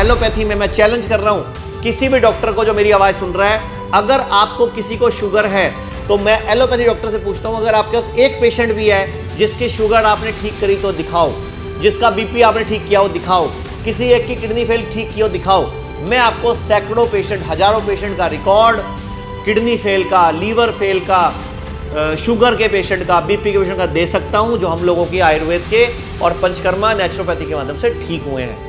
Allopathy में मैं challenge कर रहा हूं किसी भी डॉक्टर को जो मेरी आवाज सुन रहा है, अगर आपको किसी को शुगर है तो मैं एलोपैथी डॉक्टर से पूछता हूं, अगर आपके पास एक पेशेंट भी है जिसकी शुगर आपने ठीक करी तो दिखाओ, जिसका बीपी आपने ठीक किया हो दिखाओ, किसी एक की किडनी फेल ठीक की हो दिखाओ। मैं आपको सैकड़ों पेशेंट, हजारों पेशेंट का रिकॉर्ड, किडनी फेल का, लीवर फेल का, शुगर के पेशेंट का, बीपी के पेशेंट का दे सकता हूं, जो हम लोगों की आयुर्वेद के और पंचकर्मा नेचुरोपैथी के माध्यम से ठीक हुए हैं।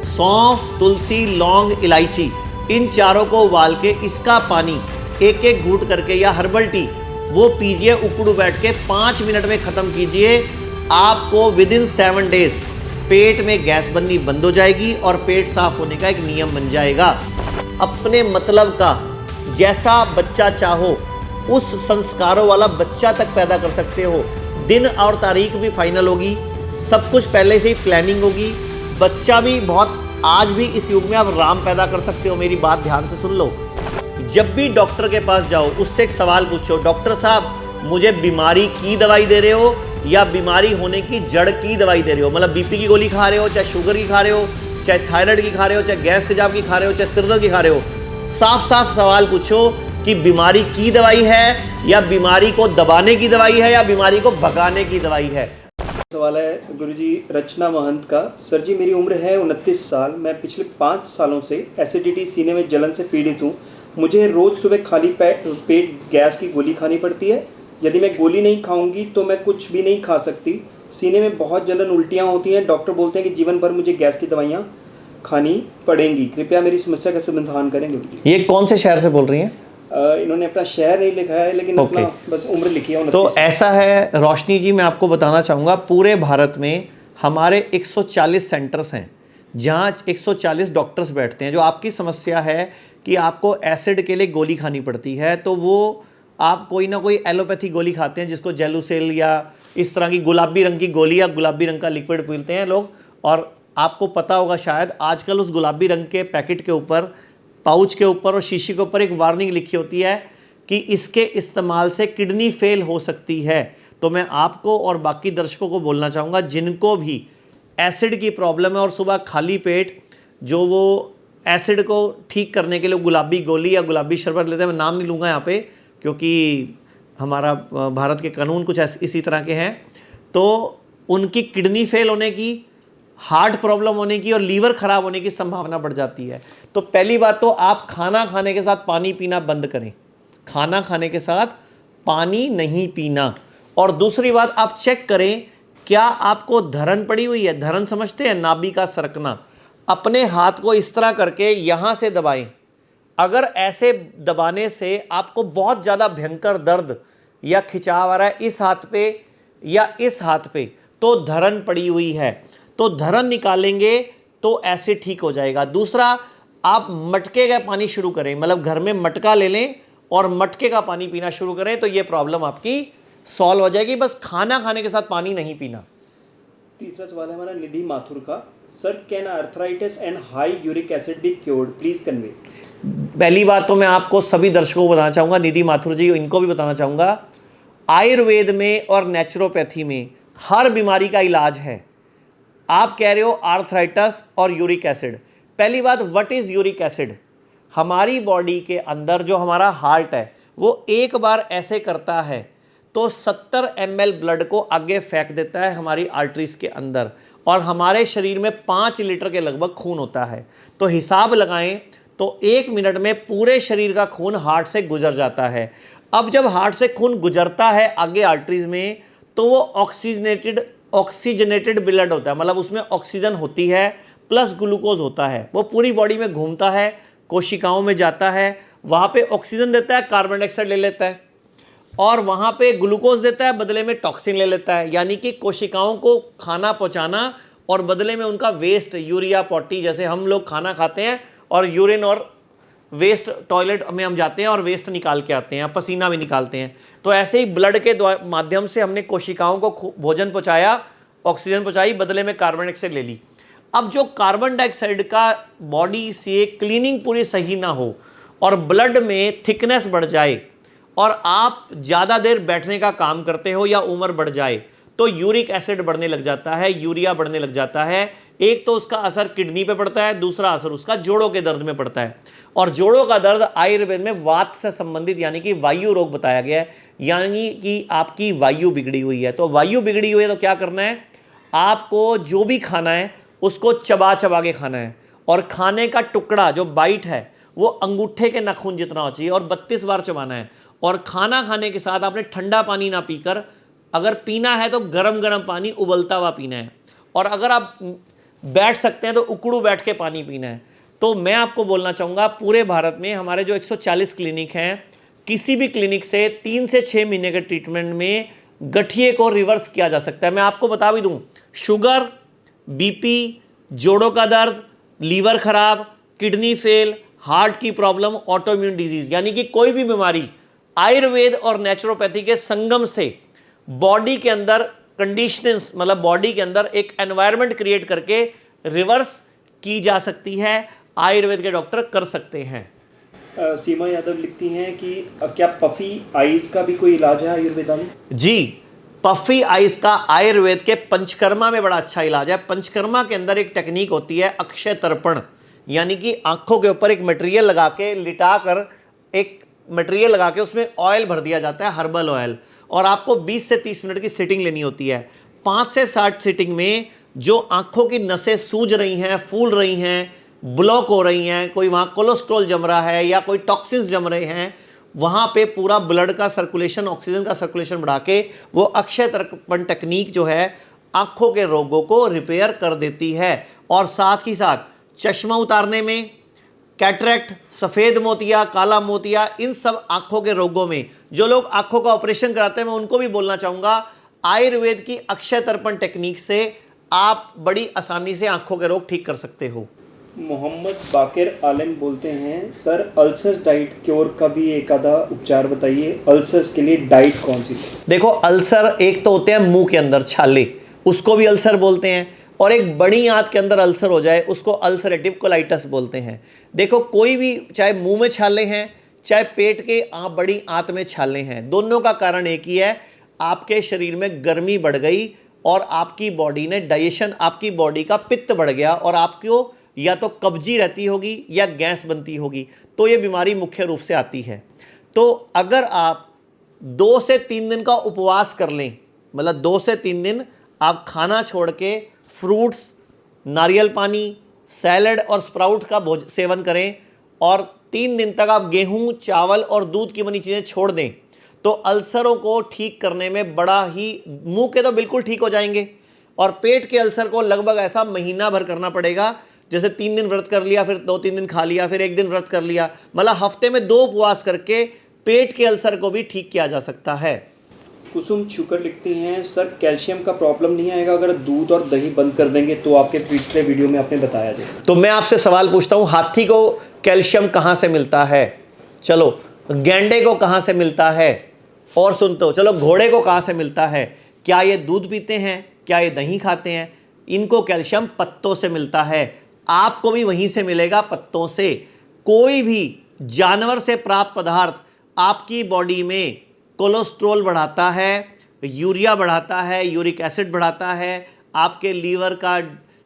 सौंफ, तुलसी, लौंग, इलायची, इन चारों को उबाल के इसका पानी एक एक घूंट करके या हर्बल टी वो पीजिए, उकड़ू बैठ के 5 मिनट में खत्म कीजिए। आपको विद इन 7 डेज पेट में गैस बननी बंद हो जाएगी और पेट साफ होने का एक नियम बन जाएगा। अपने मतलब का जैसा बच्चा चाहो उस संस्कारों वाला बच्चा तक पैदा कर सकते हो। दिन और तारीख भी फाइनल होगी, सब कुछ पहले से ही प्लानिंग होगी। बच्चा भी बहुत, आज भी इस युग में आप राम पैदा कर सकते हो। मेरी बात ध्यान से सुन लो। जब भी डॉक्टर के पास जाओ उससे एक सवाल पूछो, डॉक्टर साहब मुझे बीमारी की दवाई दे रहे हो या बीमारी होने की जड़ की दवाई दे रहे हो? मतलब बीपी की गोली खा रहे हो, चाहे शुगर की खा रहे हो, चाहे थायराइड की खा रहे हो, चाहे गैस तेजाब की खा रहे हो, चाहे सिरदर्द की खा रहे हो। साफ साफ सवाल पूछो कि बीमारी की दवाई है या बीमारी को दबाने की दवाई है या बीमारी को भगाने की दवाई है। सवाल है गुरुजी रचना महंत का। सर जी मेरी उम्र है 29 साल। मैं पिछले 5 सालों से एसिडिटी, सीने में जलन से पीड़ित हूँ। मुझे रोज़ सुबह खाली पेट गैस की गोली खानी पड़ती है। यदि मैं गोली नहीं खाऊंगी तो मैं कुछ भी नहीं खा सकती। सीने में बहुत जलन, उल्टियाँ होती हैं। डॉक्टर बोलते हैं कि जीवन भर मुझे गैस की दवाइयाँ खानी पड़ेंगी। कृपया मेरी समस्या का समाधान करेंगे। ये कौन से शहर से बोल रही हैं? इन्होंने अपना शहर नहीं लिखा है, लेकिन अपना बस उम्र लिखी है। तो ऐसा है रोशनी जी, मैं आपको बताना चाहूँगा, पूरे भारत में हमारे 140 सेंटर्स हैं जहाँ 140 डॉक्टर्स बैठते हैं। जो आपकी समस्या है कि आपको एसिड के लिए गोली खानी पड़ती है, तो वो आप कोई ना कोई एलोपैथी गोली खाते हैं जिसको जेलुसेल या इस तरह की गुलाबी रंग की गोली या गुलाबी रंग का लिक्विड पीते हैं लोग। और आपको पता होगा शायद आजकल उस गुलाबी रंग के पैकेट के ऊपर, पाउच के ऊपर और शीशी के ऊपर एक वार्निंग लिखी होती है कि इसके इस्तेमाल से किडनी फेल हो सकती है। तो मैं आपको और बाकी दर्शकों को बोलना चाहूँगा जिनको भी एसिड की प्रॉब्लम है और सुबह खाली पेट जो वो एसिड को ठीक करने के लिए गुलाबी गोली या गुलाबी शरबत लेते हैं, मैं नाम नहीं लूँगा यहाँ पे क्योंकि हमारा भारत के कानून कुछ इसी तरह के हैं, तो उनकी किडनी फेल होने की, हार्ट प्रॉब्लम होने की और लीवर खराब होने की संभावना बढ़ जाती है। तो पहली बात तो आप खाना खाने के साथ पानी पीना बंद करें, खाना खाने के साथ पानी नहीं पीना। और दूसरी बात, आप चेक करें क्या आपको धरन पड़ी हुई है। धरन समझते हैं, नाभि का सरकना। अपने हाथ को इस तरह करके यहां से दबाएं। अगर ऐसे दबाने से आपको बहुत ज़्यादा भयंकर दर्द या खिंचाव आ रहा है इस हाथ पे या इस हाथ पे, तो धरन पड़ी हुई है। तो धरन निकालेंगे तो ऐसे ठीक हो जाएगा। दूसरा, आप मटके का पानी शुरू करें, मतलब घर में मटका ले लें और मटके का पानी पीना शुरू करें, तो ये प्रॉब्लम आपकी सॉल्व हो जाएगी। बस खाना खाने के साथ पानी नहीं पीना। तीसरा सवाल है हमारा निधि माथुर का। Sir can arthritis and high uric acid be cured, please convey. पहली बात तो मैं आपको सभी दर्शकों को बताना चाहूँगा, निधि माथुर जी इनको भी बताना चाहूँगा, आयुर्वेद में और नेचुरोपैथी में हर बीमारी का इलाज है। आप कह रहे हो आर्थराइटिस और यूरिक एसिड। पहली बात, व्हाट इज यूरिक एसिड? हमारी बॉडी के अंदर जो हमारा हार्ट है वो एक बार ऐसे करता है तो 70 ml ब्लड को आगे फेंक देता है हमारी आर्टरीज के अंदर, और हमारे शरीर में 5 लीटर के लगभग खून होता है। तो हिसाब लगाएं तो 1 मिनट में पूरे शरीर का खून हार्ट से गुजर जाता है। अब जब हार्ट से खून गुजरता है आगे आर्टरीज में, तो वो ऑक्सीजनेटेड ब्लड होता है, मतलब उसमें ऑक्सीजन होती है प्लस ग्लूकोज होता है। वो पूरी बॉडी में घूमता है, कोशिकाओं में जाता है, वहाँ पे ऑक्सीजन देता है, कार्बन डाइऑक्साइड ले लेता है, और वहाँ पे ग्लूकोज देता है, बदले में टॉक्सिन ले लेता है। यानी कि कोशिकाओं को खाना पहुँचाना और बदले में उनका वेस्ट, यूरिया, पॉटी, जैसे हम लोग खाना खाते हैं और यूरिन और वेस्ट टॉयलेट में हम जाते हैं और वेस्ट निकाल के आते हैं, पसीना भी निकालते हैं, तो ऐसे ही ब्लड के माध्यम से हमने कोशिकाओं को भोजन पहुंचाया, ऑक्सीजन पहुंचाई, बदले में कार्बन डाइऑक्साइड ले ली। अब जो कार्बन डाइऑक्साइड का बॉडी से क्लीनिंग पूरी सही ना हो और ब्लड में थिकनेस बढ़ जाए और आप ज़्यादा देर बैठने का काम करते हो या उम्र बढ़ जाए, तो यूरिक एसिड बढ़ने लग जाता है, यूरिया बढ़ने लग जाता है। एक तो उसका असर किडनी पे पड़ता है, दूसरा असर उसका जोड़ों के दर्द में पड़ता है। और जोड़ों का दर्द आयुर्वेद में वात से संबंधित यानी कि वायु रोग बताया गया है, यानी कि आपकी वायु बिगड़ी हुई है। तो वायु बिगड़ी हुई है तो क्या करना है, आपको जो भी खाना है उसको चबा चबा के खाना है, और खाने का टुकड़ा जो बाइट है वो अंगूठे के नाखून जितना हो चाहिए और 32 बार चबाना है। और खाना खाने के साथ आपने ठंडा पानी ना पीकर, अगर पीना है तो गरम गरम पानी उबलता हुआ पीना है। और अगर आप बैठ सकते हैं तो उकड़ू बैठ के पानी पीना है। तो मैं आपको बोलना चाहूँगा, पूरे भारत में हमारे जो 140 क्लिनिक हैं, किसी भी क्लिनिक से 3 से 6 महीने के ट्रीटमेंट में गठिए को रिवर्स किया जा सकता है। मैं आपको बता भी दूं, शुगर, बीपी, जोड़ों का दर्द, लीवर खराब, किडनी फेल, हार्ट की प्रॉब्लम, ऑटोइम्यून डिजीज, यानी कि कोई भी बीमारी आयुर्वेद और नेचुरोपैथी के संगम से बॉडी के अंदर कंडीशनिंग, मतलब बॉडी के अंदर एक एनवायरनमेंट क्रिएट करके रिवर्स की जा सकती है। आयुर्वेद के डॉक्टर कर सकते हैं। सीमा यादव लिखती हैं कि क्या पफी आइज का भी कोई इलाज है आयुर्वेदा में? जी, पफी आइज का आयुर्वेद के पंचकर्मा में बड़ा अच्छा इलाज है। पंचकर्मा के अंदर एक टेक्निक होती है अक्षय तर्पण, यानी कि आंखों के ऊपर एक मटेरियल लगा के, लिटा कर एक मटेरियल लगा के उसमें ऑयल भर दिया जाता है, हर्बल ऑयल, और आपको 20 से 30 मिनट की सिटिंग लेनी होती है। 5 से 60 सिटिंग में जो आंखों की नसें सूज रही हैं, फूल रही हैं, ब्लॉक हो रही हैं, कोई वहाँ कोलेस्ट्रॉल जम रहा है या कोई टॉक्सिन्स जम रहे हैं, वहाँ पे पूरा ब्लड का सर्कुलेशन, ऑक्सीजन का सर्कुलेशन बढ़ा के वो अक्षय तर्पण टेक्निक जो है आंखों के रोगों को रिपेयर कर देती है। और साथ ही साथ चश्मा उतारने में, कैटरेक्ट, सफ़ेद मोतिया, काला मोतिया, इन सब आंखों के रोगों में जो लोग आंखों का ऑपरेशन कराते हैं, मैं उनको भी बोलना चाहूँगा, आयुर्वेद की अक्षय तर्पण टेक्निक से आप बड़ी आसानी से आंखों के रोग ठीक कर सकते हो। मोहम्मद बाकिर आलम बोलते हैं, सर अल्सर्स डाइट क्योर का भी एक आधा उपचार बताइए, अल्सर्स के लिए डाइट कौन सी? देखो, अल्सर एक तो होते हैं मुंह के अंदर छाले, उसको भी अल्सर बोलते हैं, और एक बड़ी आंत के अंदर अल्सर हो जाए उसको अल्सरेटिव कोलाइटिस बोलते हैं। देखो, कोई भी, चाहे मुंह में छाले हैं, चाहे पेट के बड़ी आंत में छाले हैं, दोनों का कारण एक ही है, आपके शरीर में गर्मी बढ़ गई और आपकी बॉडी ने डाइजेशन, आपकी बॉडी का पित्त बढ़ गया और आपको या तो कब्जी रहती होगी या गैस बनती होगी, तो ये बीमारी मुख्य रूप से आती है। तो अगर आप 2 से 3 दिन का उपवास कर लें, मतलब 2 से 3 दिन आप खाना छोड़ के फ्रूट्स, नारियल पानी, सैलड और स्प्राउट का सेवन करें, और 3 दिन तक आप गेहूं, चावल और दूध की बनी चीज़ें छोड़ दें, तो अल्सरों को ठीक करने में बड़ा ही, मुंह के तो बिल्कुल ठीक हो जाएंगे, और पेट के अल्सर को लगभग ऐसा महीना भर करना पड़ेगा। जैसे 3 दिन व्रत कर लिया, फिर 2-3 दिन खा लिया, फिर 1 दिन व्रत कर लिया, मतलब हफ्ते में 2 उपवास करके पेट के अल्सर को भी ठीक किया जा सकता है। कुसुम छुकर लिखती हैं, सर कैल्शियम का प्रॉब्लम नहीं आएगा अगर दूध और दही बंद कर देंगे तो? आपके पिछले वीडियो में आपने बताया जैसे। तो मैं आपसे सवाल पूछता हूँ, हाथी को कैल्शियम कहाँ से मिलता है? चलो, गैंडे को कहाँ से मिलता है? और सुनते हो, चलो, घोड़े को कहाँ से मिलता है? क्या ये दूध पीते हैं? क्या ये दही खाते हैं? इनको कैल्शियम पत्तों से मिलता है, आपको भी वहीं से मिलेगा, पत्तों से। कोई भी जानवर से प्राप्त पदार्थ आपकी बॉडी में कोलेस्ट्रॉल बढ़ाता है, यूरिया बढ़ाता है, यूरिक एसिड बढ़ाता है, आपके लीवर का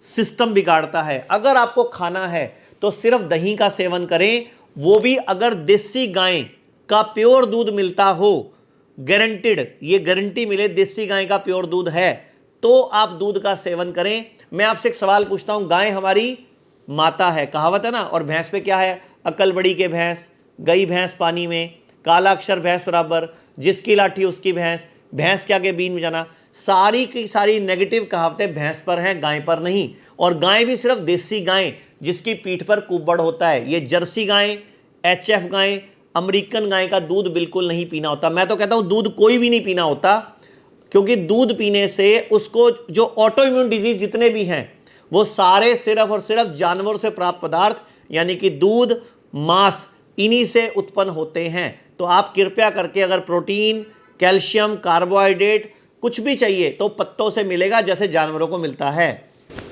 सिस्टम बिगाड़ता है। अगर आपको खाना है तो सिर्फ दही का सेवन करें, वो भी अगर देसी गाय का प्योर दूध मिलता हो, गारंटीड, ये गारंटी मिले देसी गाय का प्योर दूध है, तो आप दूध का सेवन करें। मैं आपसे एक सवाल पूछता हूं, गाय हमारी माता है, कहावत है ना, और भैंस पे क्या है? अकल बड़ी के भैंस, गई भैंस पानी में, काला अक्षर भैंस बराबर, जिसकी लाठी उसकी भैंस, भैंस के आगे बीन बजाना, सारी की सारी नेगेटिव कहावतें भैंस पर हैं, गाय पर नहीं। और गाय भी सिर्फ देसी गाय जिसकी पीठ पर कुब्बड़ होता है, ये जर्सी गाय, HF गाय, अमेरिकन गाय का दूध बिल्कुल नहीं पीना होता। मैं तो कहता हूं दूध कोई भी नहीं पीना होता, क्योंकि दूध पीने से उसको जो ऑटो इम्यून डिजीज जितने भी हैं वो सारे सिर्फ और सिर्फ जानवरों से प्राप्त पदार्थ यानी कि दूध, मांस, इन्हीं से उत्पन्न होते हैं। तो आप कृपया करके अगर प्रोटीन, कैल्शियम, कार्बोहाइड्रेट कुछ भी चाहिए तो पत्तों से मिलेगा जैसे जानवरों को मिलता है।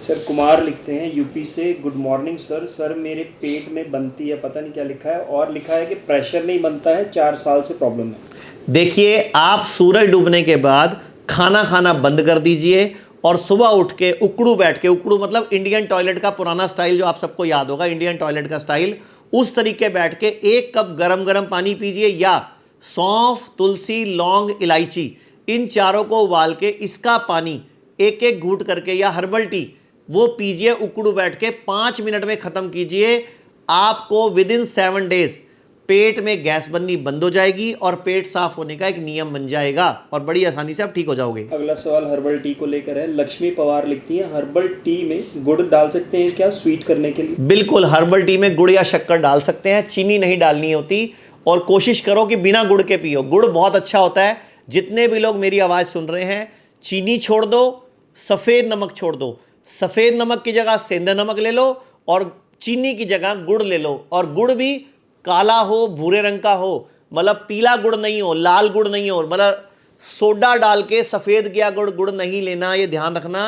सर कुमार लिखते हैं यूपी से, गुड मॉर्निंग सर मेरे पेट में बनती है, पता नहीं क्या लिखा है, और लिखा है कि प्रेशर नहीं बनता है, 4 साल से प्रॉब्लम है। देखिए, आप सूरज डूबने के बाद खाना खाना बंद कर दीजिए और सुबह उठ के उकड़ू बैठ के, उकड़ू मतलब इंडियन टॉयलेट का पुराना स्टाइल जो आप सबको याद होगा, इंडियन टॉयलेट का स्टाइल, उस तरीके बैठ के 1 कप गरम गरम पानी पीजिए, या सौंफ, तुलसी, लौंग, इलायची, इन चारों को उबाल के इसका पानी एक एक घूंट करके, या हर्बल टी वो पीजिए उकड़ू बैठ के, 5 मिनट में खत्म कीजिए। आपको विद इन 7 डेज पेट में गैस बननी बंद हो जाएगी और पेट साफ होने का एक नियम बन जाएगा और बड़ी आसानी से आप ठीक हो जाओगे। अगला सवाल हर्बल टी को लेकर है। लक्ष्मी पवार लिखती हैं, हर्बल टी में गुड़ डाल सकते हैं क्या स्वीट करने के लिए? बिल्कुल, हर्बल टी में गुड़ या शक्कर डाल सकते हैं, चीनी नहीं डालनी होती, और कोशिश करो कि बिना गुड़ के पियो। गुड़ बहुत अच्छा होता है। जितने भी लोग मेरी आवाज़ सुन रहे हैं, चीनी छोड़ दो, सफ़ेद नमक छोड़ दो, सफ़ेद नमक की जगह सेंधा नमक ले लो और चीनी की जगह गुड़ ले लो, और गुड़ भी काला हो, भूरे रंग का हो, मतलब पीला गुड़ नहीं हो, लाल गुड़ नहीं हो, मतलब सोडा डाल के सफ़ेद किया गुड़ नहीं लेना, ये ध्यान रखना।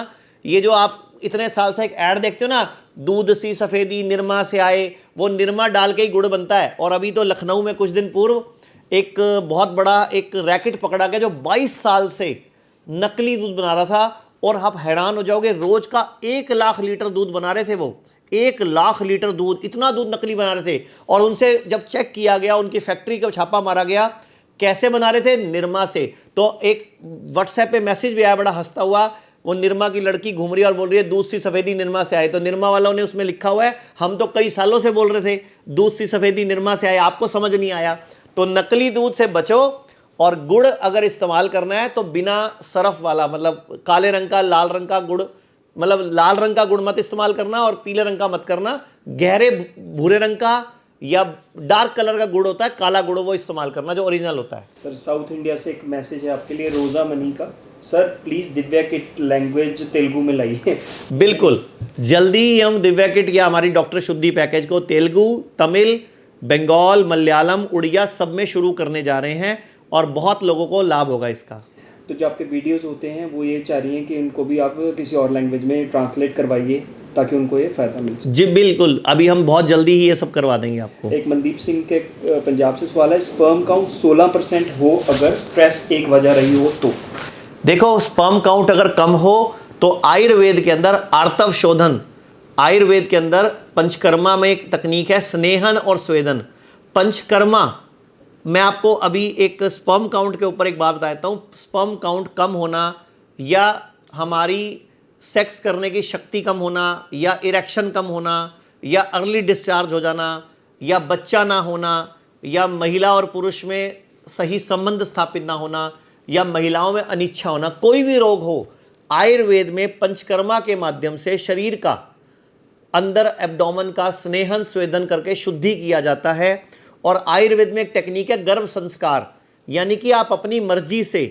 ये जो आप इतने साल से एक ऐड देखते हो ना, दूध सी सफ़ेदी निरमा से आए, वो निरमा डाल के ही गुड़ बनता है। और अभी तो लखनऊ में कुछ दिन पूर्व एक बहुत बड़ा एक रैकेट पकड़ा गया जो 22 साल से नकली दूध बना रहा था, और आप हैरान हो जाओगे, रोज का 1 लाख लीटर दूध बना रहे थे वो, 1 लाख लीटर दूध, इतना दूध नकली बना रहे थे। और उनसे जब चेक किया गया, उनकी फैक्ट्री का छापा मारा गया, कैसे बना रहे थे? निरमा से। तो एक व्हाट्सएप पे मैसेज भी आया बड़ा हंसता हुआ, वो निरमा की लड़की घूम रही है और बोल रही है दूध सी सफ़ेदी निरमा से आए। तो निरमा वालों ने उसमें लिखा हुआ है, हम तो कई सालों से बोल रहे थे दूध सी सफ़ेदी निरमा से आए, आपको समझ नहीं आया। तो नकली दूध से बचो, और गुड़ अगर इस्तेमाल करना है तो बिना सरफ वाला, मतलब काले रंग का, लाल रंग का गुड़, मतलब लाल रंग का गुड़ मत इस्तेमाल करना और पीले रंग का मत करना, गहरे भूरे रंग का या डार्क कलर का गुड़ होता है, काला गुड़, वो इस्तेमाल करना जो ओरिजिनल होता है। सर साउथ इंडिया से एक मैसेज है आपके लिए, रोजा मनी का। Sir please Divya kit language Telugu में लाइए। बिल्कुल, जल्दी ही हम दिव्या किट या हमारी डॉक्टर शुद्धि पैकेज को तेलुगु, तमिल, बंगाल, मलयालम, उड़िया सब में शुरू करने जा रहे हैं, और बहुत लोगों को लाभ होगा इसका। तो जो आपके वीडियोस होते हैं वो ये चाह रही हैं कि इनको भी आप किसी और लैंग्वेज में ट्रांसलेट करवाइए ताकि उनको ये फ़ायदा मिल सके। जी बिल्कुल, अभी हम बहुत जल्दी ही ये सब करवा देंगे आपको। एक मनदीप सिंह के पंजाब से सवाल है, स्पर्म काउंट 16% हो अगर स्ट्रेस एक वजह रही हो तो? देखो, स्पर्म काउंट अगर कम हो तो आयुर्वेद के अंदर आर्तव शोधन, आयुर्वेद के अंदर पंचकर्मा में एक तकनीक है स्नेहन और स्वेदन। पंचकर्मा, मैं आपको अभी एक स्पर्म काउंट के ऊपर एक बात बताता हूँ। स्पर्म काउंट कम होना, या हमारी सेक्स करने की शक्ति कम होना, या इरेक्शन कम होना, या अर्ली डिस्चार्ज हो जाना, या बच्चा ना होना, या महिला और पुरुष में सही संबंध स्थापित ना होना, या महिलाओं में अनिच्छा होना, कोई भी रोग हो, आयुर्वेद में पंचकर्मा के माध्यम से शरीर का अंदर एब्डोमेन का स्नेहन स्वेदन करके शुद्धि किया जाता है। और आयुर्वेद में एक टेक्निक है गर्भ संस्कार, यानी कि आप अपनी मर्जी से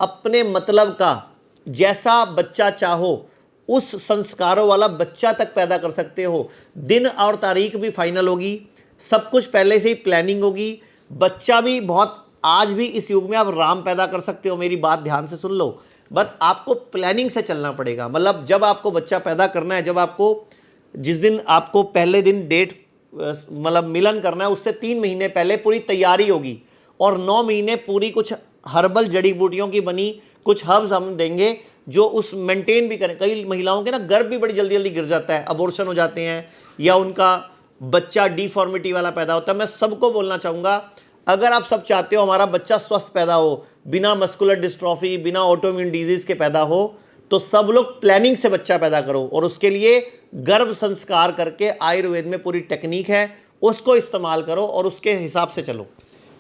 अपने मतलब का जैसा बच्चा चाहो उस संस्कारों वाला बच्चा तक पैदा कर सकते हो। दिन और तारीख भी फाइनल होगी, सब कुछ पहले से ही प्लानिंग होगी। बच्चा भी बहुत, आज भी इस युग में आप राम पैदा कर सकते हो, मेरी बात ध्यान से सुन लो, बट आपको प्लानिंग से चलना पड़ेगा। मतलब जब आपको बच्चा पैदा करना है, जब आपको जिस दिन आपको पहले दिन डेट मतलब मिलन करना है, उससे 3 महीने पहले पूरी तैयारी होगी, और 9 महीने पूरी कुछ हर्बल जड़ी बूटियों की बनी कुछ हर्ब्स हम देंगे जो उस मेंटेन भी करें। कई महिलाओं के ना गर्भ भी बड़ी जल्दी जल्दी गिर जाता है, अबॉर्शन हो जाते हैं, या उनका बच्चा डिफॉर्मिटी वाला पैदा होता है। मैं सबको बोलना चाहूँगा, अगर आप सब चाहते हो हमारा बच्चा स्वस्थ पैदा हो, बिना मस्कुलर डिस्ट्रॉफी, बिना ऑटोइम्यून डिजीज़ के पैदा हो, तो सब लोग प्लानिंग से बच्चा पैदा करो। और उसके लिए गर्भ संस्कार करके आयुर्वेद में पूरी टेक्निक है, उसको इस्तेमाल करो और उसके हिसाब से चलो।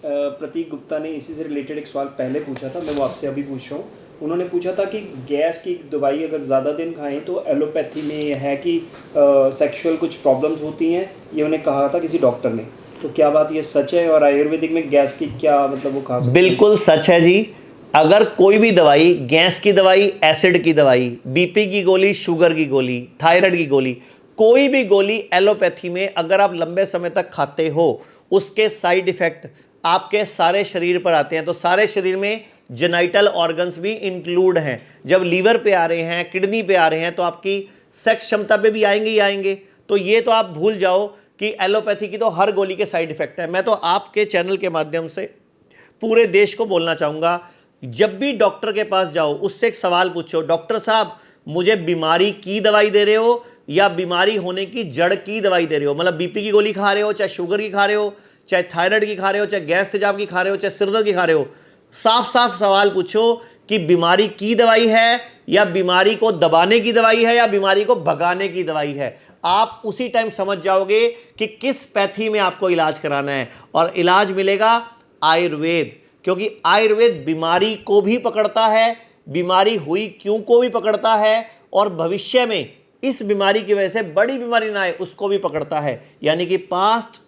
प्रतीक गुप्ता ने इसी से रिलेटेड एक सवाल पहले पूछा था, मैं वो आपसे अभी पूछ रहा हूँ। उन्होंने पूछा था कि गैस की दवाई अगर ज़्यादा दिन खाएं तो एलोपैथी में यह है कि सेक्सुअल कुछ प्रॉब्लम्स होती हैं, ये उन्हें कहा था किसी डॉक्टर ने। तो क्या बात ये सच है? और आयुर्वेदिक में गैस की क्या मतलब वो खा सकते हैं? बिल्कुल सच है जी। अगर कोई भी दवाई, गैस की दवाई, एसिड की दवाई, बीपी की गोली, शुगर की गोली, थायराइड की गोली, कोई भी गोली एलोपैथी में अगर आप लंबे समय तक खाते हो, उसके साइड इफेक्ट आपके सारे शरीर पर आते हैं। तो सारे शरीर में जेनाइटल ऑर्गन्स भी इंक्लूड हैं। जब लीवर पे आ रहे हैं, किडनी पे आ रहे हैं, तो आपकी सेक्स क्षमता पे भी आएंगे ही आएंगे। तो ये तो आप भूल जाओ कि एलोपैथी की तो हर गोली के साइड इफेक्ट है। मैं तो आपके चैनल के माध्यम से पूरे देश को बोलना चाहूँगा, जब भी डॉक्टर के पास जाओ उससे एक सवाल पूछो, डॉक्टर साहब मुझे बीमारी की दवाई दे रहे हो या बीमारी होने की जड़ की दवाई दे रहे हो? मतलब बीपी की गोली खा रहे हो, चाहे शुगर की खा रहे हो, चाहे थायराइड की खा रहे हो, चाहे गैस तेजाब की खा रहे हो, चाहे सिरदर्द की खा रहे हो। साफ साफ सवाल पूछो कि बीमारी की दवाई है या बीमारी को दबाने की दवाई है या बीमारी को भगाने की दवाई है। आप उसी टाइम समझ जाओगे कि किस पैथी में आपको इलाज कराना है। और इलाज मिलेगा आयुर्वेद, क्योंकि आयुर्वेद बीमारी को भी पकड़ता है, बीमारी हुई क्यों को भी पकड़ता है, और भविष्य में इस बीमारी की वजह से बड़ी बीमारी ना आए उसको भी पकड़ता है। यानी कि पास्ट,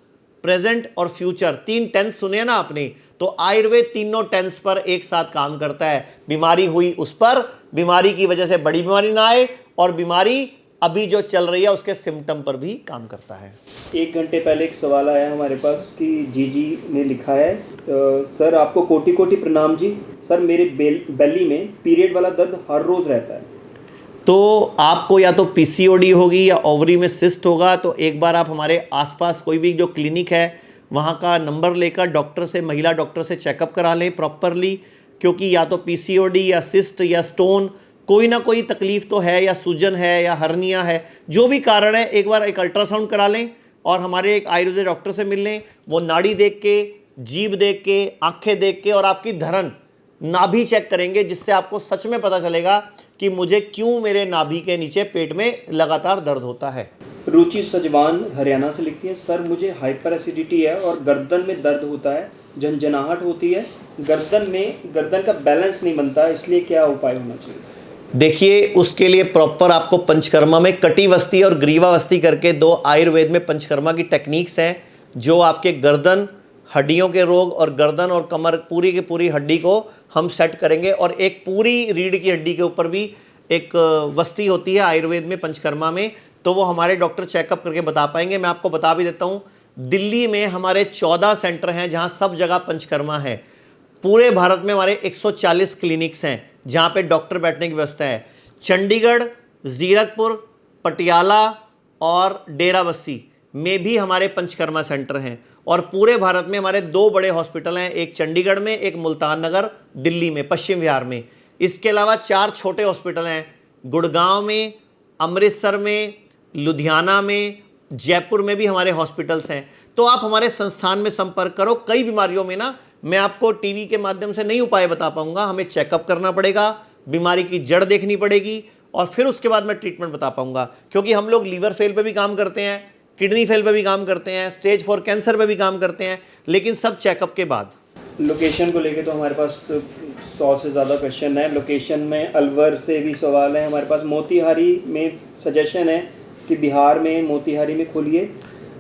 प्रेजेंट और फ्यूचर, 3 टेंस सुने ना आपने, तो आयुर्वेद तीनों टेंस पर एक साथ काम करता है। बीमारी हुई उस पर, बीमारी की वजह से बड़ी बीमारी ना आए, और बीमारी अभी जो चल रही है उसके सिम्टम पर भी काम करता है। 1 घंटे पहले एक सवाल आया हमारे पास कि जी ने लिखा है, सर आपको कोटि कोटि प्रणाम जी, सर मेरे बेली में पीरियड वाला दर्द हर रोज़ रहता है। तो आपको या तो पीसीओडी होगी या ओवरी में सिस्ट होगा, तो एक बार आप हमारे आसपास कोई भी जो क्लिनिक है वहाँ का नंबर लेकर डॉक्टर से, महिला डॉक्टर से चेकअप करा लें प्रॉपरली, क्योंकि या तो पीसीओडी या सिस्ट या स्टोन, कोई ना कोई तकलीफ तो है, या सूजन है या हर्निया है, जो भी कारण है एक बार एक अल्ट्रासाउंड करा लें और हमारे एक आयुर्वेदिक डॉक्टर से मिल लें। वो नाड़ी देख के, जीभ देख के, आंखें देख के और आपकी धरन, नाभि चेक करेंगे, जिससे आपको सच में पता चलेगा कि मुझे क्यों मेरे नाभि के नीचे पेट में लगातार दर्द होता है। रुचि सजवान हरियाणा से लिखती है, सर मुझे हाइपर एसिडिटी है और गर्दन में दर्द होता है, झंझनाहट होती है, गर्दन का बैलेंस नहीं बनता, इसलिए क्या उपाय होना चाहिए? देखिए, उसके लिए प्रॉपर आपको पंचकर्मा में कटिवस्ती और ग्रीवावस्ती करके 2 आयुर्वेद में पंचकर्मा की टेक्निक्स हैं, जो आपके गर्दन, हड्डियों के रोग और गर्दन और कमर पूरी की पूरी हड्डी को हम सेट करेंगे। और एक पूरी रीढ़ की हड्डी के ऊपर भी एक वस्ती होती है आयुर्वेद में, पंचकर्मा में, तो वो हमारे डॉक्टर चेकअप करके बता पाएंगे। मैं आपको बता भी देता हूँ, दिल्ली में हमारे 14 सेंटर हैं जहाँ सब जगह पंचकर्मा है। पूरे भारत में हमारे 140 क्लिनिक्स हैं जहाँ पे डॉक्टर बैठने की व्यवस्था है। चंडीगढ़, जीरकपुर, पटियाला और डेराबस्सी में भी हमारे पंचकर्मा सेंटर हैं। और पूरे भारत में हमारे 2 बड़े हॉस्पिटल हैं, एक चंडीगढ़ में, एक मुल्तान नगर दिल्ली में, पश्चिम बिहार में। इसके अलावा 4 छोटे हॉस्पिटल हैं, गुड़गांव में, अमृतसर में, लुधियाना में, जयपुर में भी हमारे हॉस्पिटल्स हैं। तो आप हमारे संस्थान में संपर्क करो। कई बीमारियों में ना मैं आपको टीवी के माध्यम से नहीं उपाय बता पाऊंगा, हमें चेकअप करना पड़ेगा, बीमारी की जड़ देखनी पड़ेगी, और फिर उसके बाद मैं ट्रीटमेंट बता पाऊंगा। क्योंकि हम लोग लीवर फेल पे भी काम करते हैं, किडनी फेल पे भी काम करते हैं, स्टेज 4 कैंसर पे भी काम करते हैं, लेकिन सब चेकअप के बाद। लोकेशन को लेके तो हमारे पास 100 से ज़्यादा क्वेश्चन है। लोकेशन में अलवर से भी सवाल है हमारे पास, मोतिहारी में सजेशन है कि बिहार में मोतिहारी में खोलिए,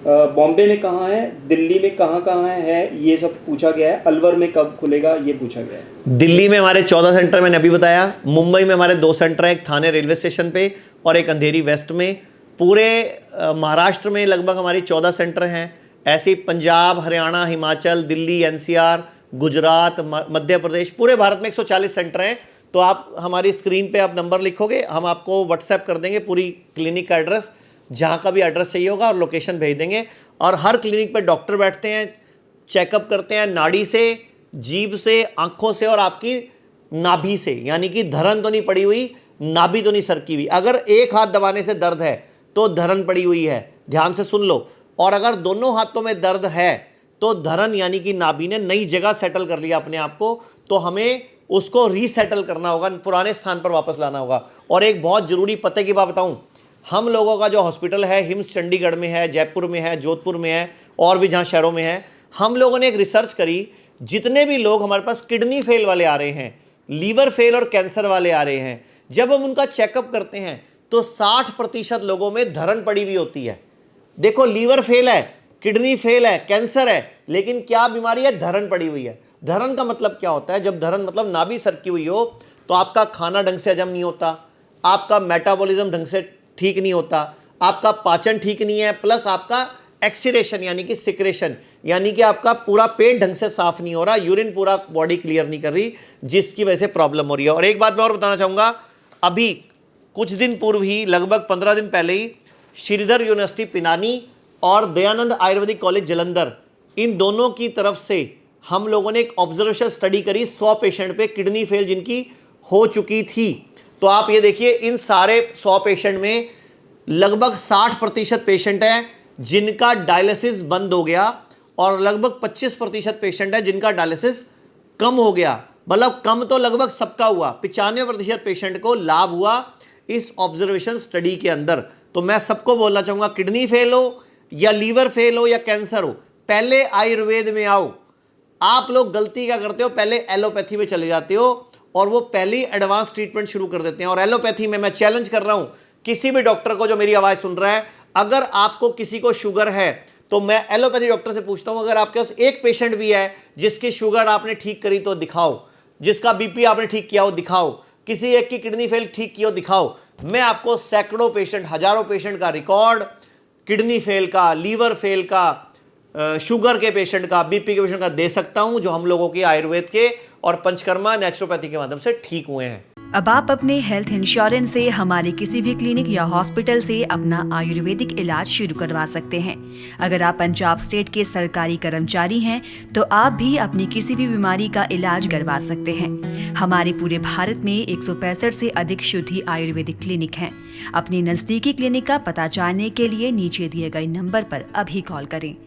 बॉम्बे में कहाँ है, दिल्ली में कहाँ है, ये सब पूछा गया है। अलवर में कब खुलेगा ये पूछा गया है। दिल्ली में हमारे 14 सेंटर मैंने अभी बताया, मुंबई में हमारे 2 सेंटर हैं, एक थाने रेलवे स्टेशन पे और एक अंधेरी वेस्ट में। पूरे महाराष्ट्र में लगभग हमारी 14 सेंटर हैं। ऐसे ही पंजाब, हरियाणा, हिमाचल, दिल्ली, एनसीआर, गुजरात, मध्य प्रदेश, पूरे भारत में 140 सेंटर हैं। तो आप हमारी स्क्रीन पे आप नंबर लिखोगे, हम आपको व्हाट्सएप कर देंगे पूरी क्लिनिक का एड्रेस, जहाँ का भी एड्रेस चाहिए होगा, और लोकेशन भेज देंगे। और हर क्लिनिक पे डॉक्टर बैठते हैं, चेकअप करते हैं नाड़ी से, जीभ से, आंखों से और आपकी नाभि से। यानी कि धरन तो नहीं पड़ी हुई, नाभि तो नहीं सरकी हुई। अगर एक हाथ दबाने से दर्द है तो धरन पड़ी हुई है, ध्यान से सुन लो। और अगर दोनों हाथों में दर्द है तो धरन यानी कि नाभि ने नई जगह सेटल कर लिया अपने आप को, तो हमें उसको रीसेटल करना होगा, पुराने स्थान पर वापस लाना होगा। और एक बहुत जरूरी पते की बात बताऊं, हम लोगों का जो हॉस्पिटल है हिम्स चंडीगढ़ में है, जयपुर में है, जोधपुर में है, और भी जहाँ शहरों में है, हम लोगों ने एक रिसर्च करी, जितने भी लोग हमारे पास किडनी फेल वाले आ रहे हैं, लीवर फेल और कैंसर वाले आ रहे हैं, जब हम उनका चेकअप करते हैं तो 60% लोगों में धरन पड़ी हुई होती है। देखो, लीवर फेल है, किडनी फेल है, कैंसर है, लेकिन क्या बीमारी है? धरन पड़ी हुई है। धरन का मतलब क्या होता है? जब धरन मतलब नाभि सरकी हुई हो तो आपका खाना ढंग से हजम नहीं होता, आपका मेटाबॉलिज्म ढंग से ठीक नहीं होता, आपका पाचन ठीक नहीं है, प्लस आपका एक्सीरेशन यानी कि सिक्रेशन यानी कि आपका पूरा पेट ढंग से साफ नहीं हो रहा, यूरिन पूरा बॉडी क्लियर नहीं कर रही, जिसकी वजह से प्रॉब्लम हो रही है। और एक बात मैं और बताना चाहूँगा, अभी कुछ दिन पूर्व ही, लगभग 15 दिन पहले ही, श्रीधर यूनिवर्सिटी पिनानी और दयानंद आयुर्वेदिक कॉलेज जलंधर, इन दोनों की तरफ से हम लोगों ने एक ऑब्जर्वेशन स्टडी करी 100 पेशेंट पे किडनी फेल जिनकी हो चुकी थी। तो आप ये देखिए इन सारे 100 पेशेंट में लगभग 60% पेशेंट है जिनका डायलिसिस बंद हो गया और लगभग 25% पेशेंट है जिनका डायलिसिस कम हो गया। मतलब कम तो लगभग सबका हुआ, 95% पेशेंट को लाभ हुआ इस ऑब्जर्वेशन स्टडी के अंदर। तो मैं सबको बोलना चाहूंगा, किडनी फेल हो या लीवर फेल हो या कैंसर हो, पहले आयुर्वेद में आओ। आप लोग गलती क्या करते हो, पहले एलोपैथी में चले जाते हो और वो पहले ही एडवांस ट्रीटमेंट शुरू कर देते हैं। और एलोपैथी में मैं चैलेंज कर रहा हूं किसी भी डॉक्टर को जो मेरी आवाज सुन रहा है, अगर आपको किसी को शुगर है तो मैं एलोपैथी डॉक्टर से पूछता हूं, अगर आपके पास एक पेशेंट भी है जिसकी शुगर आपने ठीक करी तो दिखाओ, जिसका बीपी आपने ठीक किया हो दिखाओ, किसी एक की किडनी फेल ठीक की हो दिखाओ। मैं आपको सैकड़ों पेशेंट, हजारों पेशेंट का रिकॉर्ड, किडनी फेल का, लीवर फेल का, शुगर के पेशेंट का, बीपी के पेशेंट का दे सकता हूं, जो हम लोगों के आयुर्वेद के और पंचकर्मा नेचुरोपैथी के माध्यम से ठीक हुए हैं। अब आप अपने हेल्थ इंश्योरेंस से हमारे किसी भी क्लिनिक या हॉस्पिटल से अपना आयुर्वेदिक इलाज शुरू करवा सकते हैं। अगर आप पंजाब स्टेट के सरकारी कर्मचारी हैं तो आप भी अपनी किसी भी बीमारी का इलाज करवा सकते हैं। हमारे पूरे भारत में 165 से अधिक शुद्ध आयुर्वेदिक क्लिनिक हैं। अपने नजदीकी क्लिनिक का पता जानने के लिए नीचे दिए गए नंबर पर अभी कॉल करें।